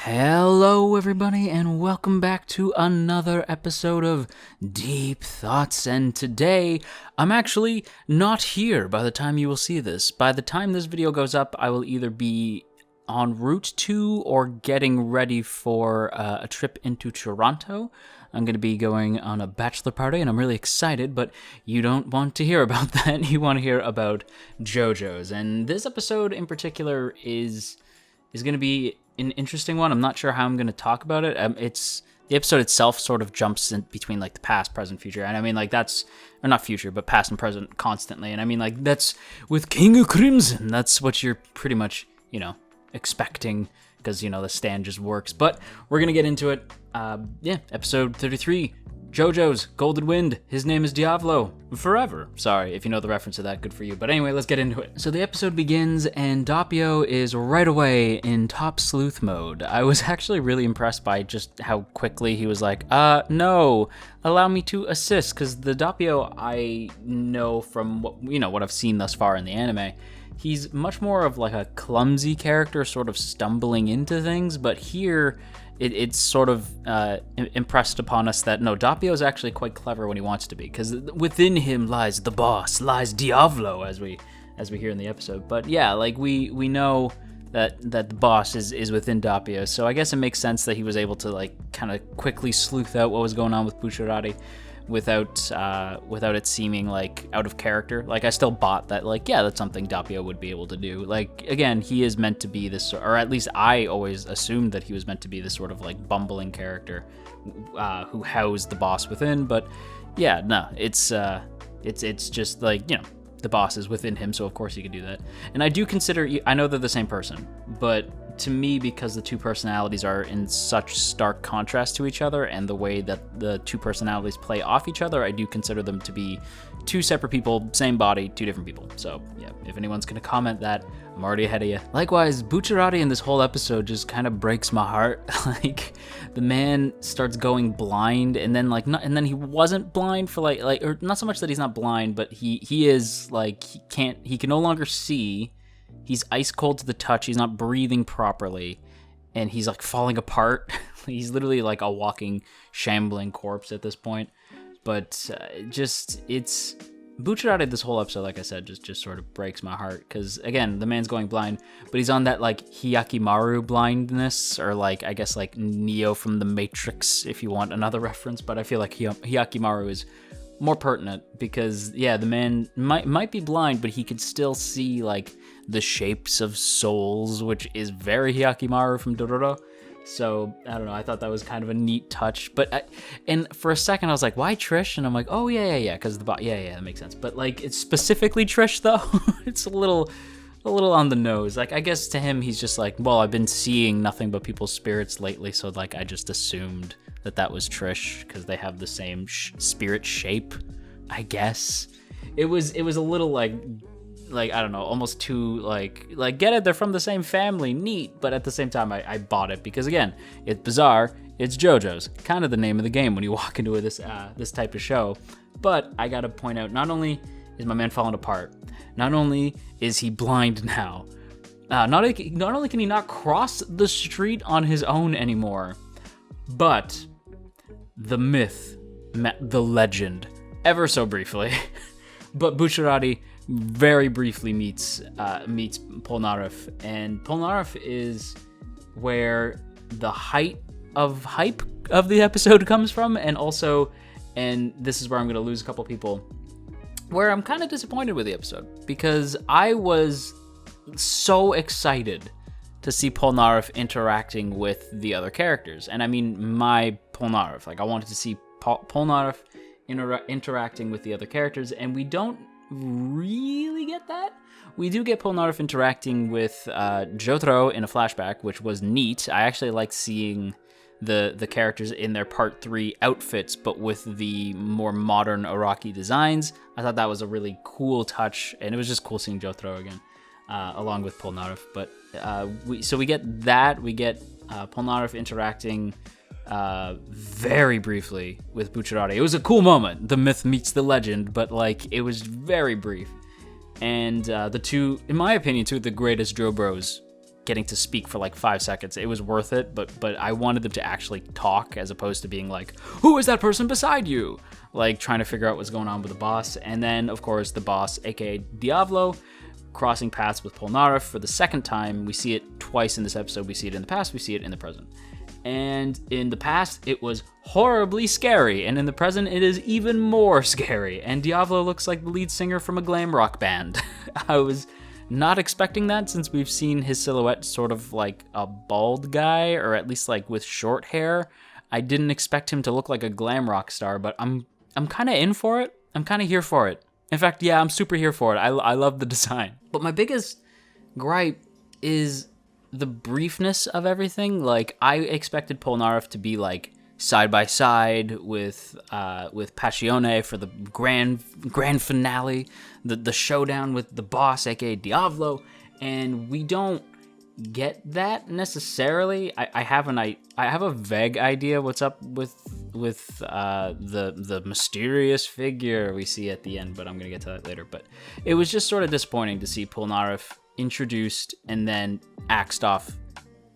Hello, everybody, and welcome back to another episode of Deep Thoughts. And today, I'm actually not here by the time you will see this. By the time this video goes up, I will either be en route to or getting ready for a trip into Toronto. I'm going to be going on a bachelor party, and I'm really excited, but you don't want to hear about that. You want to hear about JoJo's. And this episode in particular is going to be an interesting one. I'm not sure how I'm going to talk about it. It's the episode itself sort of jumps in between like the past, present, future, and I mean like that's or not future, but past and present constantly. And I mean like that's with King of Crimson. That's what you're pretty much expecting because the stand just works. But we're gonna get into it. Episode 33. JoJo's Golden Wind. His name is Diavolo. Forever. Sorry, if you know the reference to that, good for you. But anyway, let's get into it. So the episode begins, and Doppio is right away in top sleuth mode. I was actually really impressed by just how quickly he was like, no, allow me to assist. Because the Doppio I know from what I've seen thus far in the anime, he's much more of like a clumsy character, sort of stumbling into things. But here, it's sort of impressed upon us that no, Doppio is actually quite clever when he wants to be, because within him lies the boss, lies Diavolo, as we hear in the episode. But yeah, like we know that the boss is within Doppio, so I guess it makes sense that he was able to like kind of quickly sleuth out what was going on with Bucciarati without it seeming like out of character. Like I still bought that, like, yeah, that's something Doppio would be able to do. Like again, he is meant to be this, or at least I always assumed that he was meant to be this sort of like bumbling character who housed the boss within. But yeah, no, it's just like the boss is within him, so of course he could do that. And I do consider, I know they're the same person, but to me, because the two personalities are in such stark contrast to each other and the way that the two personalities play off each other, I do consider them to be two separate people, same body, two different people. So yeah, if anyone's going to comment that, I'm already ahead of you. Likewise, Bucciarati in this whole episode just kind of breaks my heart. Like the man starts going blind, and then and then he wasn't blind for like or not so much that he's not blind, but he is like he can no longer see. He's ice cold to the touch. He's not breathing properly, and he's like falling apart. He's literally like a walking, shambling corpse at this point. But it's Bucciarati this whole episode, like I said, just sort of breaks my heart, because again, the man's going blind, but he's on that like Hyakimaru blindness, or like I guess like Neo from the Matrix, if you want another reference. But I feel like Hyakimaru is more pertinent, because yeah, the man might be blind, but he could still see like the shapes of souls, which is very Hyakimaru from Dororo. So I don't know, I thought that was kind of a neat touch. But and for a second I was like, why Trish? And I'm like, oh yeah, because the bot, yeah, that makes sense. But like it's specifically Trish though. It's a little on the nose. Like I guess to him he's just like, well, I've been seeing nothing but people's spirits lately, so like I just assumed that was Trish because they have the same spirit shape, I guess. It was a little like I don't know, almost too like get it, they're from the same family, neat. But at the same time, I bought it because again, it's bizarre. It's JoJo's, kind of the name of the game when you walk into this type of show. But I gotta point out, not only is my man falling apart, not only is he blind now, not only can he not cross the street on his own anymore, but the myth met the legend ever so briefly. But Bucciarati very briefly meets Polnareff, and Polnareff is where the height of hype of the episode comes from, and this is where I'm going to lose a couple people, where I'm kind of disappointed with the episode, because I was so excited to see Polnareff interacting with the other characters, and I mean my Polnareff. Like I wanted to see Polnareff interacting with the other characters, and we don't really get that. We do get Polnareff interacting with Jotaro in a flashback, which was neat. I actually like seeing the characters in their part 3 outfits, but with the more modern Araki designs. I thought that was a really cool touch, and it was just cool seeing Jotaro again, along with Polnareff. But we get that. We get Polnareff interacting very briefly with Bucciarati. It was a cool moment. The myth meets the legend, but like it was very brief. And the two, in my opinion, two of the greatest Joe Bros getting to speak for like 5 seconds. It was worth it, but I wanted them to actually talk as opposed to being like, who is that person beside you? Like trying to figure out what's going on with the boss. And then, of course, the boss, aka Diavolo, crossing paths with Polnareff for the second time. We see it twice in this episode. We see it in the past, we see it in the present. And in the past, it was horribly scary, and in the present, it is even more scary. And Diavolo looks like the lead singer from a glam rock band. I was not expecting that, since we've seen his silhouette sort of like a bald guy, or at least like with short hair. I didn't expect him to look like a glam rock star, but I'm kind of in for it. I'm kind of here for it. In fact, yeah, I'm super here for it. I love the design. But my biggest gripe is the briefness of everything. Like, I expected Polnareff to be like side by side with Passione for the grand finale, the showdown with the boss, aka Diavolo, and we don't get that necessarily. I have a vague idea what's up with the mysterious figure we see at the end, but I'm gonna get to that later. But it was just sort of disappointing to see Polnareff introduced and then axed off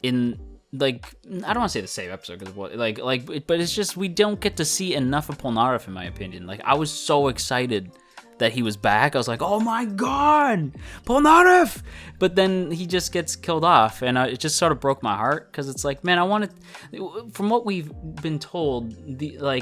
in, like, I don't want to say the same episode, because but it's just, we don't get to see enough of Polnareff, in my opinion. Like, I was so excited that he was back. I was like, oh my god, Polnareff! But then he just gets killed off, and it just sort of broke my heart, because it's like, man, I wanted, from what we've been told,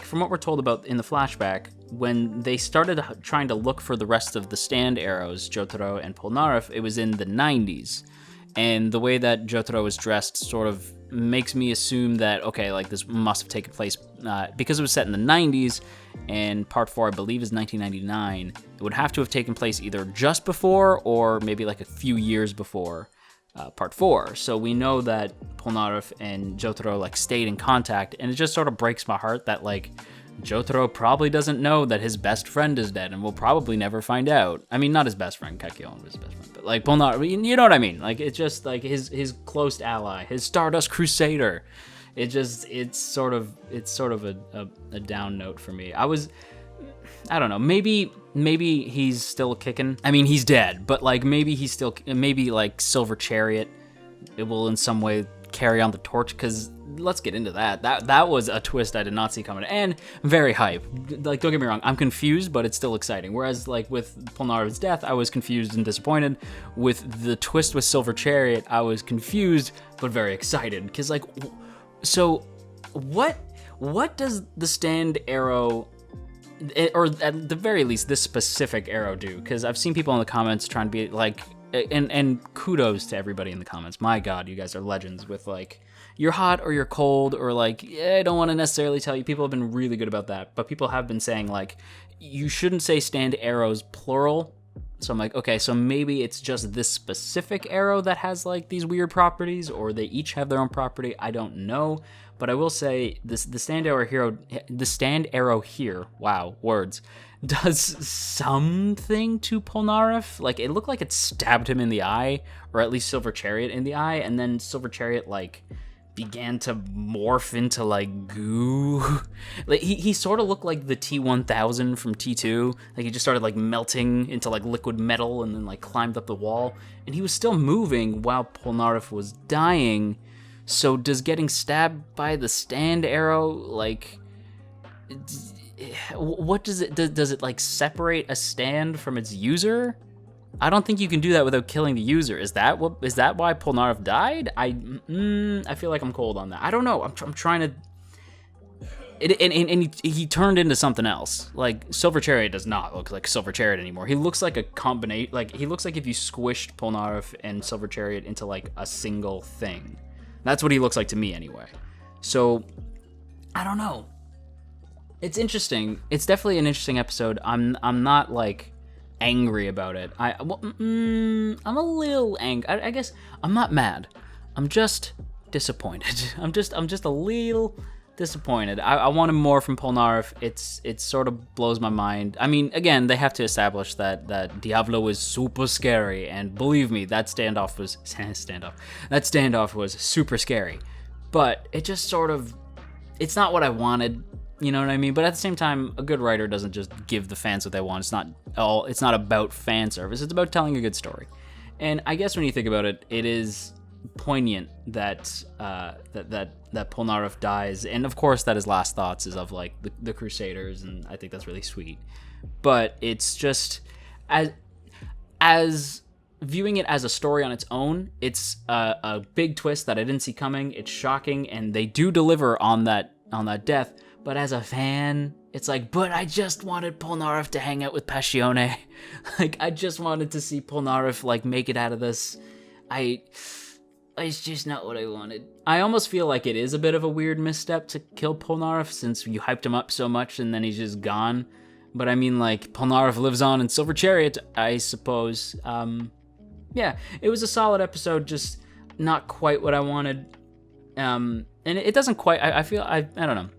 from what we're told about in the flashback, when they started trying to look for the rest of the stand arrows, Jotaro and Polnareff, it was in the 90s. And the way that Jotaro was dressed sort of makes me assume that, okay, like, this must have taken place because it was set in the 90s, and part 4, I believe, is 1999. It would have to have taken place either just before or maybe like a few years before part 4. So we know that Polnareff and Jotaro like stayed in contact, and it just sort of breaks my heart that like Jotaro probably doesn't know that his best friend is dead, and we'll probably never find out. I mean, not his best friend, Kakyoin was his best friend, but like Polnareff, you know what I mean? Like, it's just like his close ally, his Stardust Crusader. It's sort of a down note for me. I don't know, maybe he's still kicking. I mean, he's dead, but like maybe like Silver Chariot, it will in some way carry on the torch, because let's get into that. That was a twist I did not see coming, and very hype. Like, don't get me wrong, I'm confused, but it's still exciting. Whereas like with Polnareff's death, I was confused and disappointed. With the twist with Silver Chariot, I was confused but very excited, because like, so what does the stand arrow, or at the very least this specific arrow, do? Because I've seen people in the comments trying to be like, and kudos to everybody in the comments. My god, you guys are legends with like, you're hot or you're cold, or like, I don't want to necessarily tell you. People have been really good about that, but people have been saying like, you shouldn't say stand arrows plural. So I'm like, okay, so maybe it's just this specific arrow that has like these weird properties, or they each have their own property. I don't know, but I will say this: the stand arrow here, wow, words, does something to Polnareff. Like, it looked like it stabbed him in the eye, or at least Silver Chariot in the eye, and then Silver Chariot like began to morph into like goo. Like, he sort of looked like the T-1000 from T2. Like, he just started like melting into like liquid metal, and then like climbed up the wall, and he was still moving while Polnareff was dying. So does getting stabbed by the stand arrow, like, what does it, does it like separate a stand from its user? I don't think you can do that without killing the user. Is that why Polnareff died? I feel like I'm cold on that. I don't know. I'm trying to. And he turned into something else. Like, Silver Chariot does not look like Silver Chariot anymore. He looks like a combination. Like, he looks like if you squished Polnareff and Silver Chariot into like a single thing. That's what he looks like to me anyway. So I don't know. It's interesting. It's definitely an interesting episode. I'm not like angry about it. I'm a little angry. I guess I'm not mad. I'm just disappointed. I'm just a little disappointed. I wanted more from Polnareff. It sort of blows my mind. I mean, again, they have to establish that Diavolo is super scary, and believe me, that standoff was super scary. But it just sort of, it's not what I wanted. You know what I mean? But at the same time, a good writer doesn't just give the fans what they want. It's not about fan service. It's about telling a good story. And I guess when you think about it, it is poignant that that Polnareff dies, and of course that his last thoughts is of like the Crusaders, and I think that's really sweet. But it's just as viewing it as a story on its own, it's a big twist that I didn't see coming. It's shocking, and they do deliver on that death. But as a fan, it's like, but I just wanted Polnareff to hang out with Passione. Like, I just wanted to see Polnareff like make it out of this. It's just not what I wanted. I almost feel like it is a bit of a weird misstep to kill Polnareff, since you hyped him up so much and then he's just gone. But I mean, like, Polnareff lives on in Silver Chariot, I suppose. Yeah, it was a solid episode, just not quite what I wanted. And it doesn't quite, I feel, I don't know.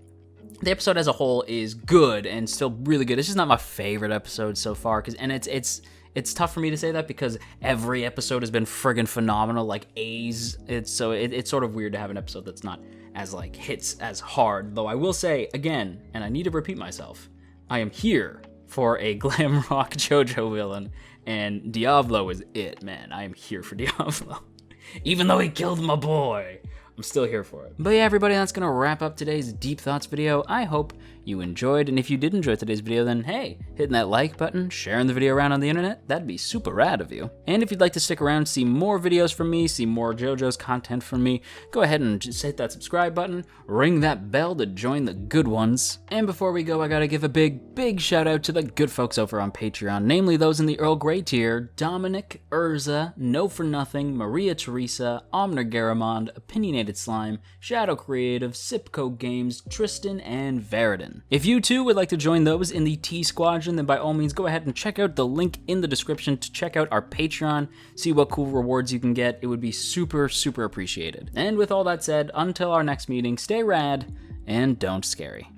The episode as a whole is good and still really good. It's just not my favorite episode so far, and it's tough for me to say that because every episode has been friggin' phenomenal, like A's. It's sort of weird to have an episode that's not as like hits as hard. Though I will say again, and I need to repeat myself, I am here for a glam rock JoJo villain, and Diablo is it, man. I am here for Diablo, even though he killed my boy. I'm still here for it. But yeah, everybody, that's gonna wrap up today's Deep Thoughts video. I hope you enjoyed, and if you did enjoy today's video, then hey, hitting that like button, sharing the video around on the internet, that'd be super rad of you. And if you'd like to stick around, see more videos from me, see more JoJo's content from me, go ahead and just hit that subscribe button, ring that bell to join the good ones. And before we go, I gotta give a big shout out to the good folks over on Patreon, namely those in the Earl Grey tier: Dominic, Urza, No For Nothing, Maria Teresa, Omner Garamond, Opinionated Slime, Shadow Creative, Sipco Games, Tristan, and Veridon. If you too would like to join those in the T Squadron, then by all means go ahead and check out the link in the description to check out our Patreon, see what cool rewards you can get. It would be super appreciated. And with all that said, until our next meeting, stay rad and don't scary.